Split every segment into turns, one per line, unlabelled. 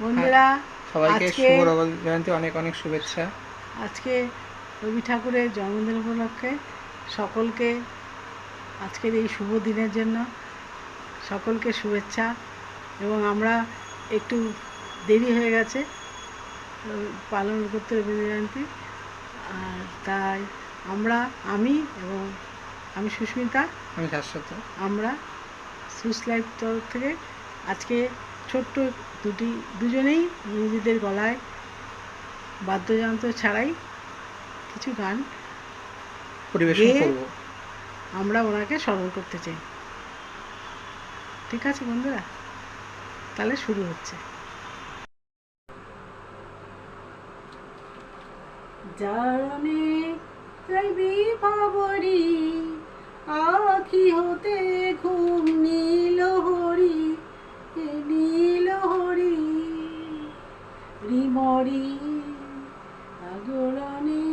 বন্ধুরা,
সবাইকে
আজকে
শুভ রবি জয়ন্তী অনেক অনেক শুভেচ্ছা।
আজকে রবি ঠাকুরের জন্মদিন উপলক্ষে সকলকে আজকের এই শুভ দিনের জন্য সকলকে শুভেচ্ছা। এবং আমরা একটু দেরি হয়ে গেছে পালন করতে রবীন্দ্র জয়ন্তী, আর তাই আমি এবং আমি সুস্মিতা,
আমি শাশ্বত।
আমরা সুইস লাইফ তরফ থেকে আজকে ছোট্ট দুজনেই নিজেদের গলায় বাদ্যযন্ত্র ছাড়াই কিছু গান
পরিবেশন করব।
আমরা ওনাকে স্মরণ করতে চাই। ঠিক আছে বন্ধুরা, তাহলে শুরু হচ্ছে। জানে যাইবি বাবরি, আখি হতে ঘুম নীল হরি, নীল হরি রিমরি আগরণে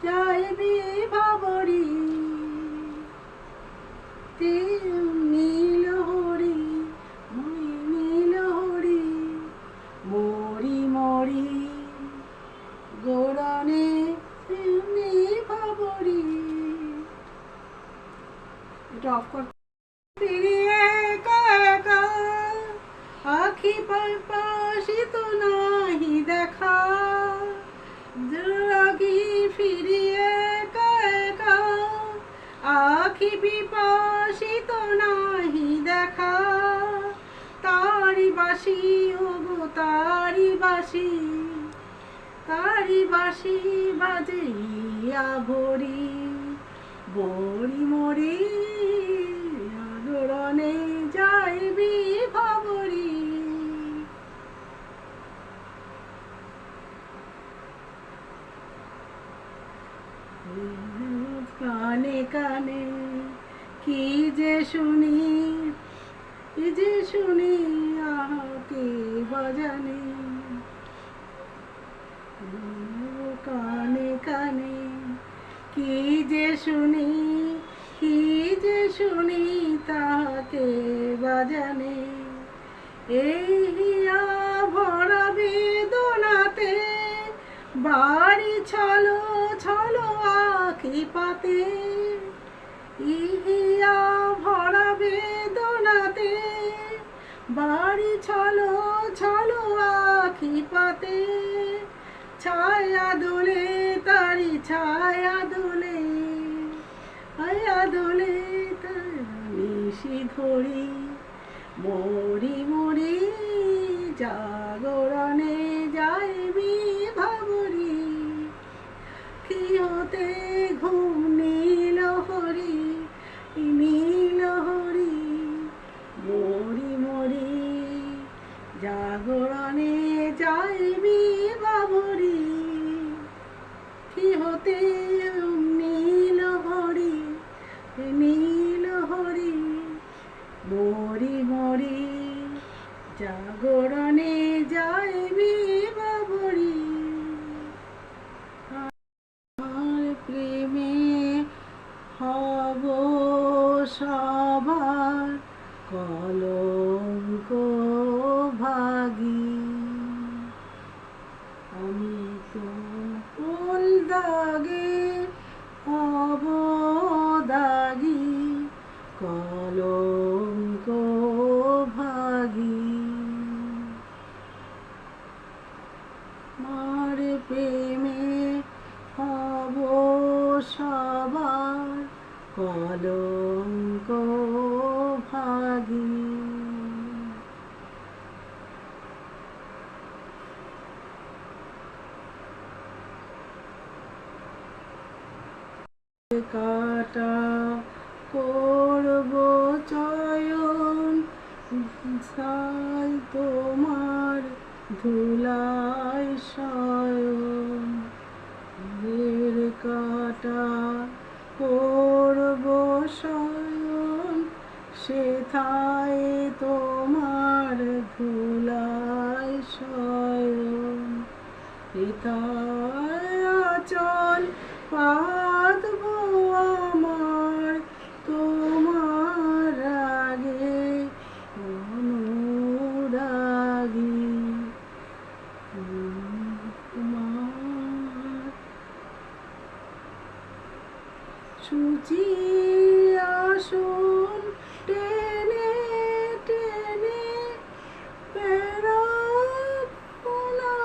যাইবি বাবরি, নীল হরি নীল হরি মরি মরি গৌরণে বাবরি। এটা অফ কর। ফিরিয়ে একা একা আখি পাশে তো নাহি দেখা, রাগি ফিরিয়ে একা একা আখি বিপাশিত নাহি দেখা, তারি বাসি ওগো তারি বাসি, তারি বাসি বাজিয়া ভরি, বড়ি মরি আগরণে যাইবি ভাবরি। কানে কানে কি যে শুনি, কি যে শুনি আহাকে বাজানে, কানে কানে কি যে শুনি, কি যে শুনি তাহাকে বাজানে, এই হিয়া ভরা বেদনাতে বাড়ি ছলো ছলো আখি পাতে, ইহিয়া ভরা বেদনাতে বাড়ি ছলো ছলো আখি পাতে, ছায়া দোলে তারি ছায়া দোলে, ছায়া দোলে নিশি ধরি, মরি মরি জাগরণে যাইবি ভাবরি, কি হতে ঘুম নীল হরি, নীল হরি মরি মরি জাগরণে যাইবি বাবরি, কি হতে নীল হরি, নীল হরি মরি মরি জাগরণে যাইবি বাবরি। আর প্রেমে হব সবার কলঙ্ক ভাগী, আমি তো ফুল দাগে হব দাগী, কলঙ্ক ভাগী। মার প্রেমে হব সবার কলঙ্ক ভাগী, কাটা করব চয়ন ছাই তোমার ধুলায় শয়ন, এর কাটা করব শয়ন সেথায় তোমার ধুলায় শয়ন, এথায় আচল পাতবো আমার তোমার আগে অনুরাগী, সুচি আসন টেনে টেনে বেড়াবো না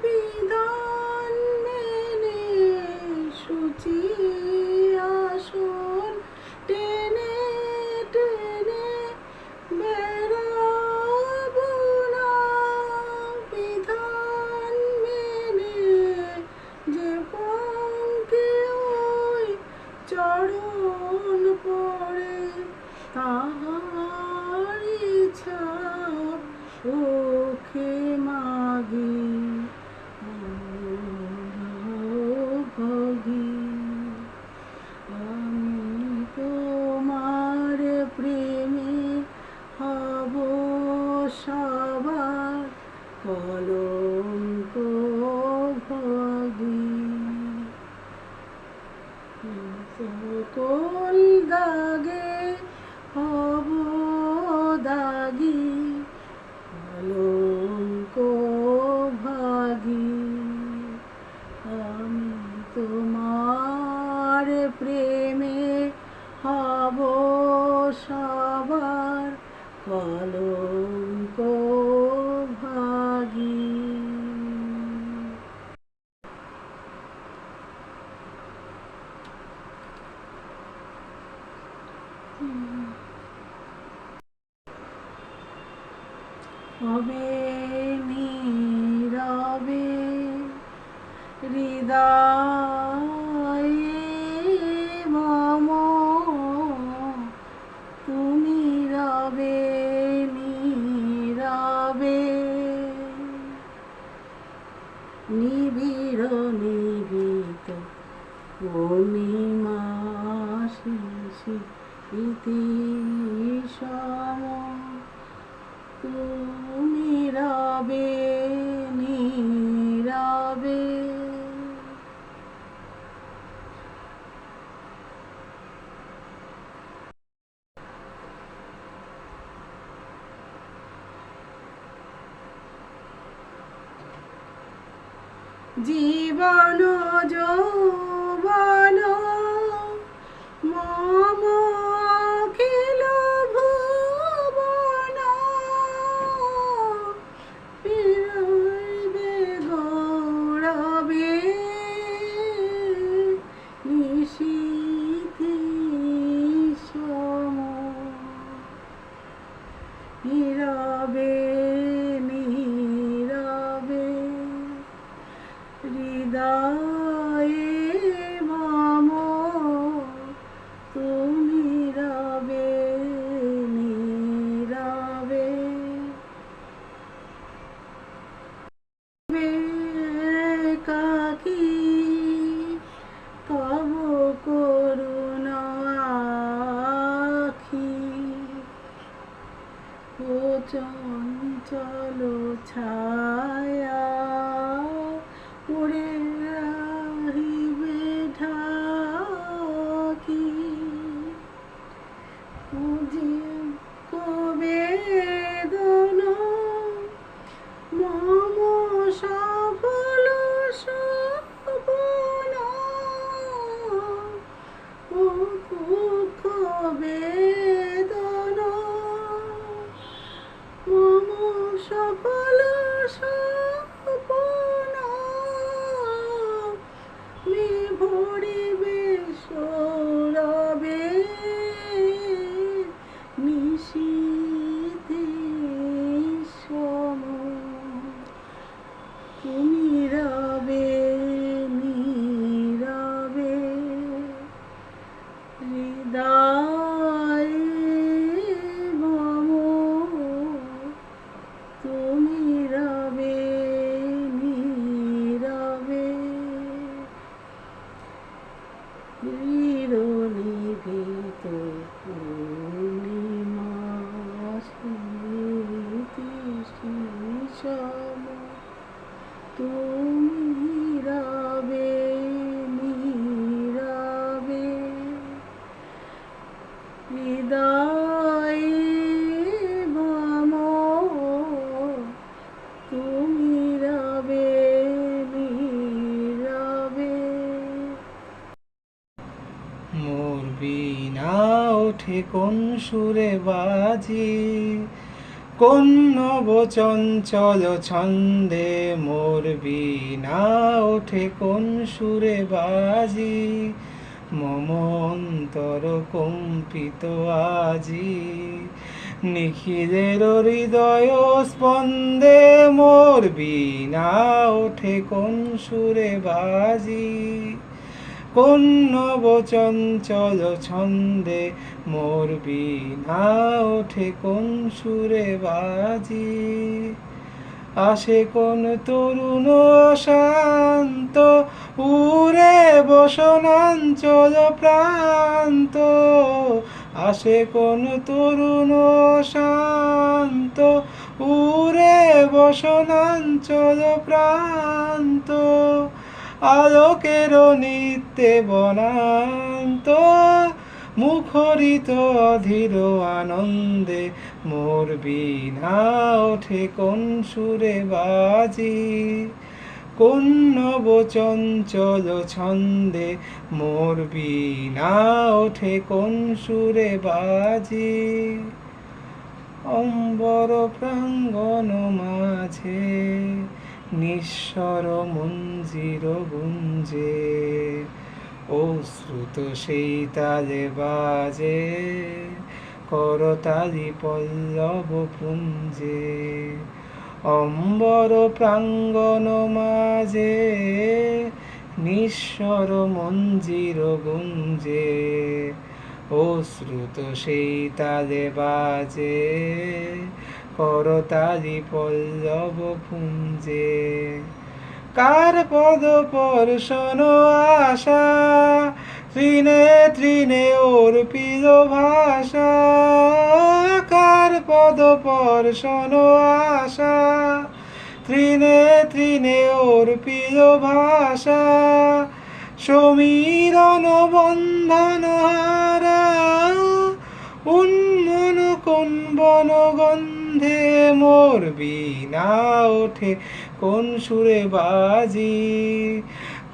বিধান মেনে, সুচি আসন টেনে টেনে বেড়াবো না বিধান মেনে, যে পঙ্কে ওই চরণ পড়ে তাহারি ছাপ ওখে মাগি ভগি। আমি তোমার প্রেমে হব সবার কলঙ্ক ভগি। সকল দাগে হব দাগি কলঙ্ক ভাগি। আমি তোমার প্রেমে হব সবার কলঙ্ক ভাগি। হবে নীরবে হৃদয়ে মম, তুমি রবে নীরবে নিবিড় নিবিত পূর্ণিমা শিশি ইতি সম, তুমি রবে নীরবে। জীবন যৌবন মম অখিল ভুবন, ফিরবে গৌরবে নিশীথি সম, নীরবে নীরবে হৃদয়ে মম, তুমি রবে নীরবে। কাকি তব করুণ আখি, ও চঞ্চল ছায়া উড়ে রাহিবে ঢাকি, বুঝি কবেদন মম সফল সপন, ও দুঃখ বেদন মম সফল সপন, বিভরিবে সৌরবে নিশীথি সম, তুমি রবে নীরবে হৃদয়ে মম, তুমি রবে নীরবে নিভৃত পূর্ণিমা স্মৃতি সম, তুমি রবে নীরবে হৃদয়ে মম, তুমি রবে নীরবে।
ওঠে কোন সুরে বাজি, কোন নব চঞ্চল ছন্দে মোর বীণা ওঠে কোন সুরে বাজি, মম অন্তর কম্পিত আজি, নিখিলের হৃদয় স্পন্দে মোর বীণা ওঠে কোন সুরে বাজি, কোন নব চঞ্চল ছন্দে মোর বীণা ওঠে কোন সুরে বাজি, আসে কোন তরুণ শান্ত উড়ে বসনাঞ্চল প্রান্ত, আসে কোন তরুণ শান্ত উড়ে বসনাঞ্চল প্রান্ত, আলোকের নিত্যে বনান্ত, মুখরিত অধীর আনন্দে মোর বীণা ওঠে কোন সুরে বাজি, কোন নব চঞ্চল ছন্দে মোর বীণা ওঠে কোন সুরে বাজি, অম্বর প্রাঙ্গণ মাঝে নিঃস্বর মঞ্জির গুঞ্জে, অশ্রুত সেই তালে বাজে করতালি পল্লব পুঞ্জে, অম্বর প্রাঙ্গণ মাঝে নিঃস্বর মঞ্জির গুঞ্জে, অশ্রুত সেই তালে বাজে করতালি পল্লব পুঞ্জে, কার পদ পর্শন আশা তৃণে তৃণে অর্পিত ভাষা, কার পদ পর্শন আশা তৃণে তৃণে অর্পিত ভাষা, সমীরণ বন্ধন হারা উন্মন কোন বনগন্ধে মোর বীণা ওঠে কোন সুরে বাজি,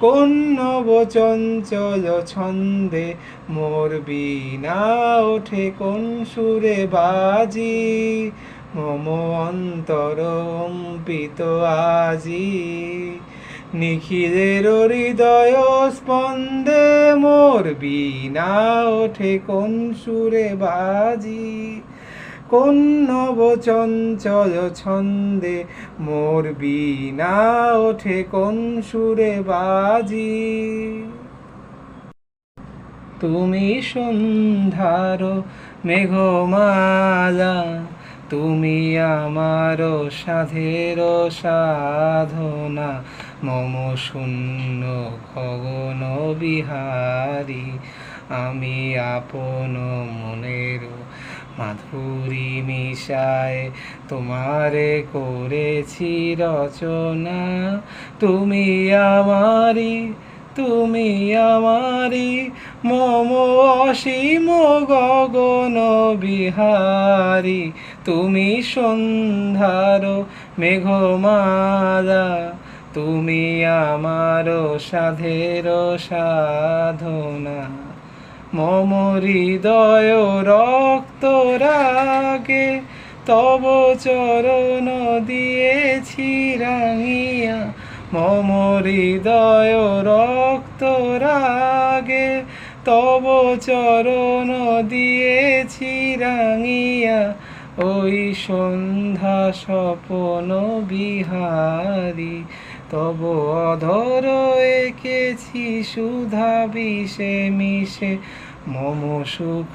কোন নব চঞ্চল ছন্দে মোর বীণা ওঠে কোন সুরে বাজি, মম অন্তর অম্পিত আজি, নিখিলের হৃদয় স্পন্দে মোর বীণা ওঠে কোন সুরে বাজি, কোন নব চঞ্চল ছন্দে মোর বীণা ওঠে কোন সুরে বাজি। তুমি সন্ধ্যার মেঘমালা, তুমি আমার সাধের সাধনা, মম শূন্য গগন বিহারী, আমি আপন মনের মাধুরী মিশায় তোমারে করেছি রচনা, তুমি আমারি তুমি আমারি মম অসীম গগন বিহারী, তুমি সন্ধ্যার মেঘমালা, তুমি আমার সাধের সাধনা, মম হৃদয় রক্ত রাগে তব চরণ দিয়েছি রাঙিয়া, মম হৃদয় রক্ত রাগে তব চরণ দিয়েছি রাঙিয়া, ওই সন্ধ্যা স্বপন বিহারী, তব অধর এঁকেছি সুধা বিষে মিশে, মম সুখ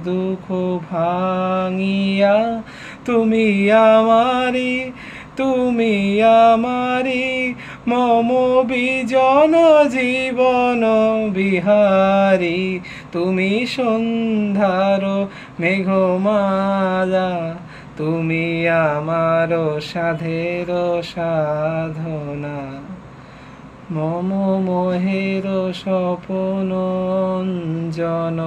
দুঃখ ভাঙিয়া, তুমি আমারি তুমি আমারি মম বিজন জীবন বিহারী, তুমি সন্ধ্যার মেঘমালা, তুমি আমার সাধের সাধনা, মম মোহের স্বপন অঞ্জন,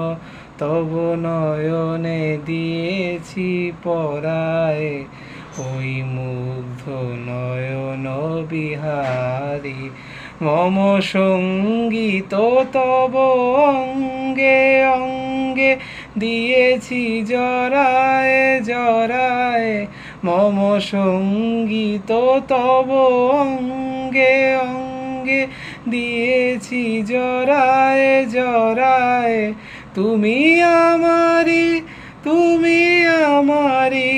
তব নয়নে দিয়েছি পরায়, ওই মুগ্ধ নয়ন বিহারী, মম সঙ্গীত তব অঙ্গে অঙ্গে দিয়েছি জরায় জরায় মম সঙ্গীত তব অঙ্গে অঙ্গে দিয়েছি জরায় জরায় তুমি আমারি তুমি আমারি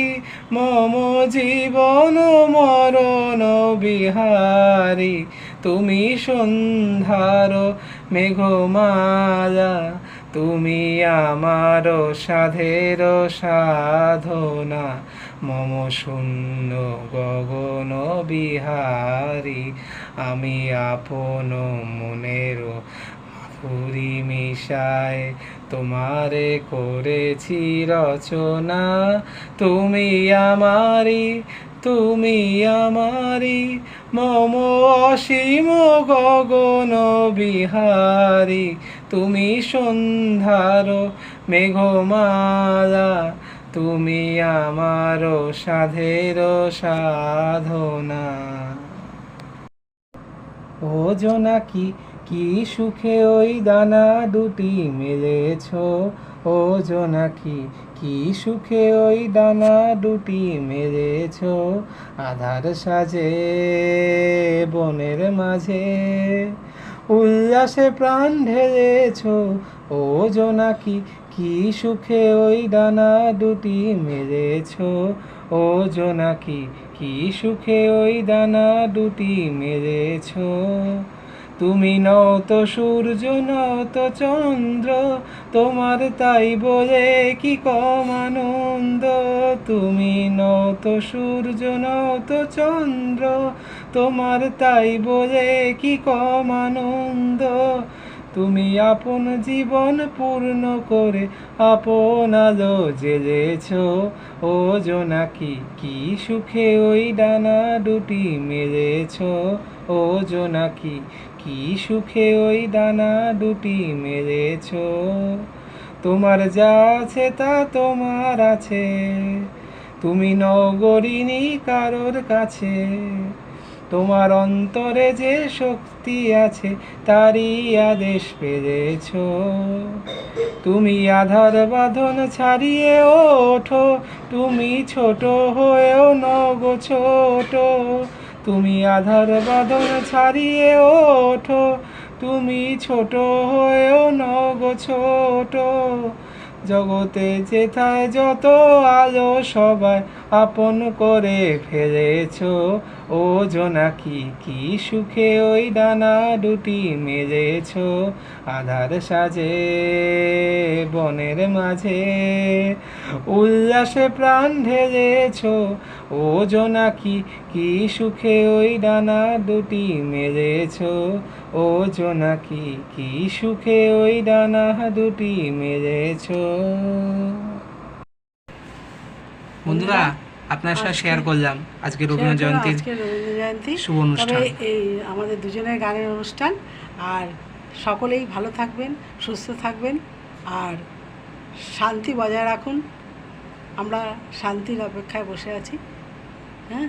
মম জীবন মরণ বিহারী তুমি সন্ধ্যার মেঘমালা তুমি আমার সাধের সাধনা মম শূন্য গগন বিহারী আমি আপন মনের মাধুরী মিশায় তোমারে করেছি রচনা তুমি আমারি মম অসীম গগন বিহারী তুমি সন্ধ্যার মেঘমালা তুমি আমার সাধের সাধনা। ও জোনাকি কি সুখে ওই দানা দুটি মেলেছ, ও জোনাকি কি সুখে ওই দানা দুটি মেলেছ, আধার সাজে বনের মাঝে উল্লাসে প্রাণ ঢেলেছ, ও জোনাকি কি সুখে ওই দানা দুটি মেলেছ, ও জোনাকি কি সুখে ওই দানা দুটি মেলেছ। তুমি নও তো সূর্য নও তো চন্দ্র, তোমার তাই বলে কি কম আনন্দ। তুমি নও তো সূর্য নও তো চন্দ্র, তোমার তাই বলে কি কম আনন্দ। তুমি আপন জীবন পূর্ণ করে আপন আলো জ্বেলেছ, ও জোনাকি কি সুখে ওই ডানা দুটি মেলেছ, ও জোনাকি কি সুখে ওই দানা দুটি মেলেছ। তোমার যা আছে তা তোমার আছে, তুমি নগরিনী কারোর কাছে, তোমার অন্তরে যে শক্তি আছে তারই আদেশ পেয়েছ। তুমি আধার বাঁধন ছাড়িয়ে ওঠো, তুমি ছোট হয়েও নগো ছোট। তুমি আধার বাঁধন ছাড়িয়ে ওঠো, তুমি ছোট হয়েও নগো ছোট। জগতে যেথায় যত আলো সবাই আপন করে ফেলেছ, ও জোনাকি কি সুখে ওই ডানা দুটি মেলেছ, আধার সাজে বনের মাঝে উল্লাসে প্রাণ ঢেলেছ, ও জোনাকি কি সুখে ওই ডানা দুটি মেলেছ, ও জোনাকি কি সুখে ওই ডানা দুটি মেলেছ। বন্ধুরা আপনার সাথে শেয়ার করলাম আজকে রবীন্দ্র জয়ন্তীর শুভ অনুষ্ঠান।
তবে এই আমাদের দুজনের গানের অনুষ্ঠান, আর সকলেই ভালো থাকবেন, সুস্থ থাকবেন, আর শান্তি বজায় রাখুন। আমরা শান্তির অপেক্ষায় বসে আছি। হ্যাঁ,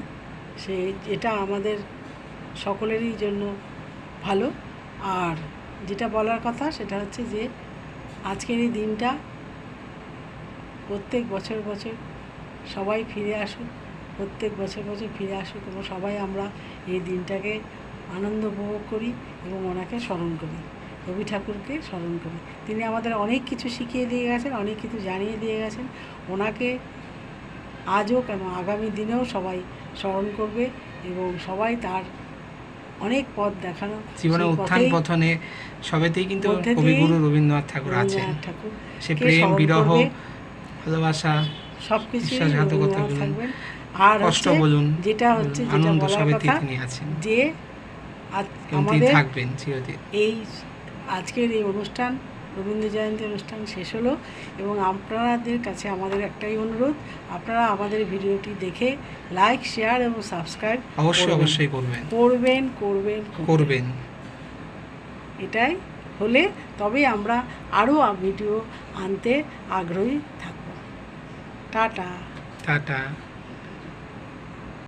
এটা আমাদের সকলেরই জন্য ভালো। আর যেটা বলার কথা সেটা হচ্ছে যে আজকের এই দিনটা প্রত্যেক বছর বছর সবাই ফিরে আসুক, প্রত্যেক বছর বছর ফিরে আসুক, এবং সবাই আমরা এই দিনটাকে আনন্দ উপভোগ করি এবং ওনাকে স্মরণ করি, রবি ঠাকুরকে স্মরণ করি। তিনি আমাদের অনেক কিছু শিখিয়ে দিয়ে গেছেন, অনেক কিছু জানিয়ে দিয়ে গেছেন। ওনাকে আজও কেন আগামী দিনেও সবাই স্মরণ করবে এবং সবাই তার অনেক পথ দেখানো
জীবনে উত্থান পতনে সবেতেই কিন্তু কবিগুরু রবীন্দ্রনাথ ঠাকুর আছেন। সে প্রেম, বিরহ, ভালোবাসা,
সবকিছু
বিশ্বাসঘাতকতা
থাকবেন। আর
কষ্ট বলুন,
যেটা হচ্ছে
আনন্দ,
যেটা
সবেতেই
বলার
তিনি আছেন,
যে
আমাদের থাকবেন চিরদিন।
এই আজকের এই অনুষ্ঠান, রবীন্দ্র জয়ন্তী অনুষ্ঠান শেষ হলো, এবং আপনাদের কাছে আমাদের একটাই অনুরোধ, আপনারা আমাদের ভিডিওটি দেখে লাইক, শেয়ার এবং সাবস্ক্রাইব
অবশ্যই করবেন।
এটাই হলে তবেই আমরা আরও ভিডিও আনতে আগ্রহী থাকব। টাটা।